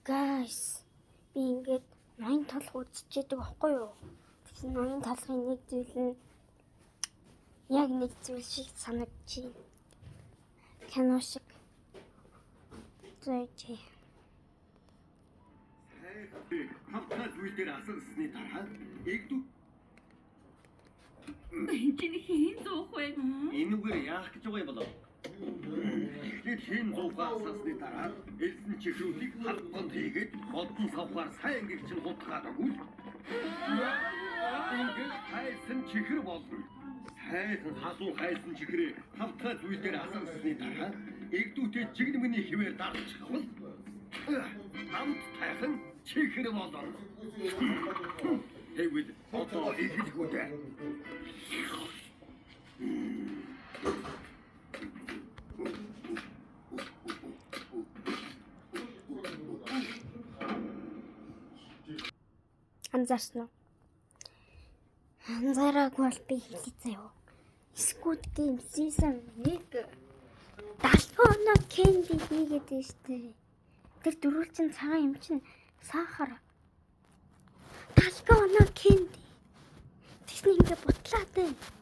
Guys, би ингээд ноён толгой үзчихэдэг байхгүй юу? Тэгсэн ноён толгойн нэг зүйл нь яг нэг зүйл шиг санагдчих. Кино шиг. Зүйтэй. Хамтдаа зүйл дээр асуулсны дараа эгдүү Чиний хийн зуух вэ? энэгээр яах гэж байгаа юм болов? Тэгэхээр хэн зуухаа асаасны дараа элсэн чихрүүдийг хатгонд хийгээд модон савхаар сайн гэрч нь хутгаад өгвөл ингээд хайсан чихэр болно. Сайхан хасуу хайсан чихрээ хамтдаа зүйл дээр асуулсны дараа эгдүүтэй жигнэмний хിവэр дарчихвал амт тайхан чихэр болно. Хэвэл одоо ихэлгүй дээ. Анзаарсан уу? Анзаараагүй бол би хэлээ заяа. Squid Game Season 1 Dalgona Candy хийгээд байна штэ. Тэр дөрвөлжин цагаан юм чин сахар. Dalgona Candy. Тэсний ингээ бутлаад байна.